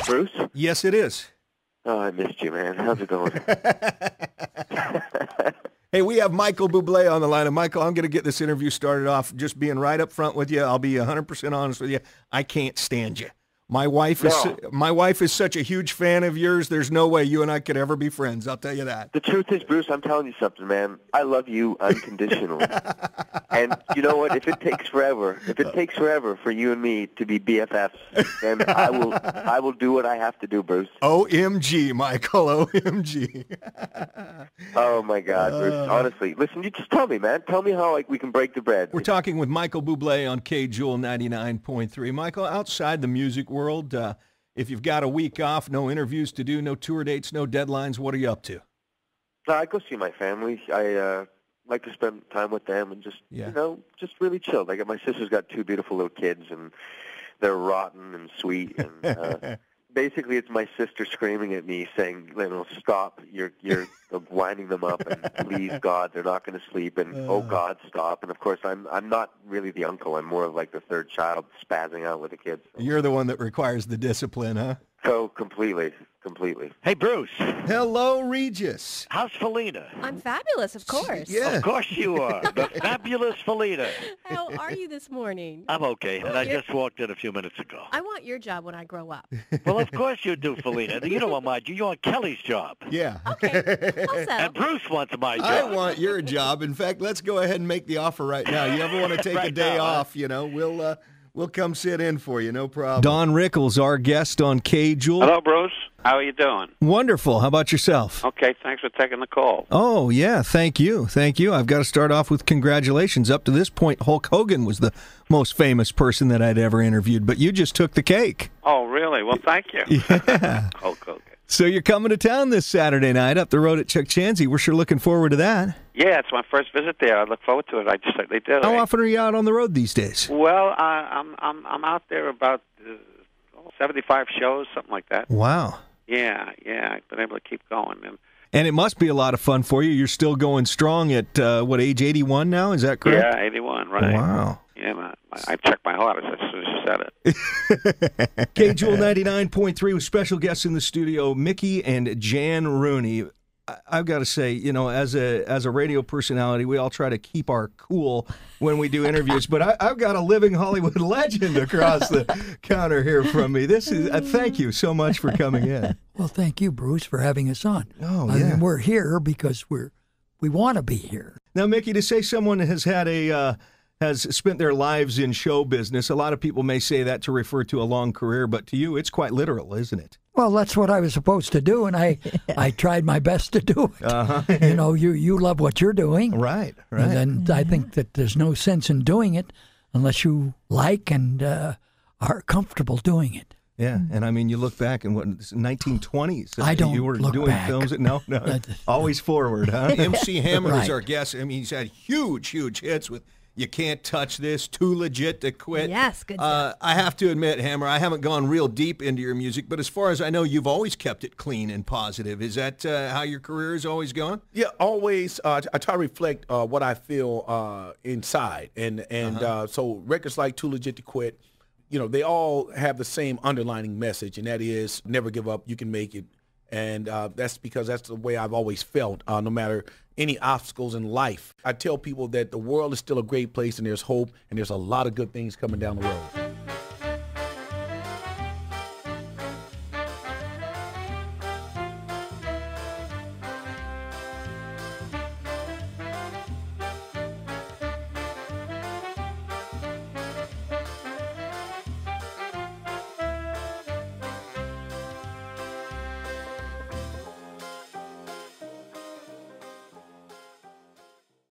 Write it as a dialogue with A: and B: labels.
A: Bruce?
B: Yes, it is.
A: Oh, I missed you, man. How's it going?
B: Hey, we have Michael Bublé on the line. And Michael, I'm going to get this interview started off just being right up front with you. I'll be 100% honest with you. I can't stand you. My wife is such a huge fan of yours. There's no way you and I could ever be friends. I'll tell you that.
A: The truth is, Bruce, I'm telling you something, man. I love you unconditionally. And you know what? If it takes forever for you and me to be BFFs, then I will do what I have to do, Bruce.
B: OMG, Michael, OMG.
A: Oh my God, Bruce. Honestly, listen, you just tell me, man. Tell me how we can break the bread.
B: We're talking with Michael Bublé on K-Jewel 99.3. Michael, outside the music world, if you've got a week off, no interviews to do, no tour dates, no deadlines, what are you up to?
A: I go see my family. I like to spend time with them and just, just really chill. Like my sister's got 2 beautiful little kids, and they're rotten and sweet. And basically, it's my sister screaming at me, saying, "Stop! You're winding them up, and please, God, they're not going to sleep." And oh God, stop! And of course, I'm not really the uncle. I'm more of like the third child, spazzing out with the kids. So.
B: You're the one that requires the discipline, huh?
A: So completely.
C: Hey, Bruce.
B: Hello, Regis.
C: How's Felina?
D: I'm fabulous, of course.
B: Yeah.
C: Of course you are. The fabulous Felina.
D: How are you this morning?
C: I'm okay, and I just walked in a few minutes ago.
D: I want your job when I grow up.
C: Well, of course you do, Felina. You don't want my job. You want Kelly's job.
B: Yeah.
D: Okay. Also,
C: And Bruce wants my job.
B: I want your job. In fact, let's go ahead and make the offer right now. You ever want to take a day off, we'll come sit in for you, no problem. Don Rickles, our guest on K-Jewel.
E: Hello, Bruce. How are you doing?
B: Wonderful. How about yourself?
E: Okay, thanks for taking the call.
B: Oh, yeah, thank you. Thank you. I've got to start off with congratulations. Up to this point, Hulk Hogan was the most famous person that I'd ever interviewed, but you just took the cake.
E: Oh, really? Well, thank you.
B: Yeah.
E: Hulk Hogan.
B: So you're coming to town this Saturday night up the road at Chuck Chansey. We're sure looking forward to that.
E: Yeah, it's my first visit there. I look forward to it. I just certainly do.
B: How often are you out on the road these days?
E: Well, I'm out there about 75 shows, something like that.
B: Wow.
E: Yeah, I've been able to keep going.
B: And it must be a lot of fun for you. You're still going strong at, age 81 now? Is that correct?
E: Yeah, 81, right.
B: Wow.
E: Yeah, I checked my heart as soon as you said it.
B: K-Jewel 99.3 with special guests in the studio, Mickey and Jan Rooney. I've got to say, as a radio personality, we all try to keep our cool when we do interviews. But I've got a living Hollywood legend across the counter here from me. This is thank you so much for coming in.
F: Well, thank you, Bruce, for having us on.
B: Oh,
F: I
B: yeah.
F: mean, we're here because we want to be here.
B: Now, Mickey, to say someone has had has spent their lives in show business, a lot of people may say that to refer to a long career, but to you, it's quite literal, isn't it?
F: Well, that's what I was supposed to do, and I tried my best to do it.
B: Uh-huh.
F: You love what you're doing.
B: Right.
F: And I think that there's no sense in doing it unless you like and are comfortable doing it.
B: Yeah, and I mean, you look back in 1920s.
F: I don't
B: You were
F: look
B: doing
F: back.
B: films. No, always forward, huh? MC Hammer is
F: Right.
B: our guest. I mean, he's had huge hits with You Can't Touch This, Too Legit to Quit.
D: Yes, good stuff.
B: I have to admit, Hammer, I haven't gone real deep into your music, but as far as I know, you've always kept it clean and positive. Is that how your career has always gone?
G: Yeah, always. I try to reflect what I feel inside, and so records like "Too Legit to Quit," they all have the same underlining message, and that is never give up. You can make it, and that's because that's the way I've always felt. No matter any obstacles in life, I tell people that the world is still a great place, and there's hope, and there's a lot of good things coming down the road.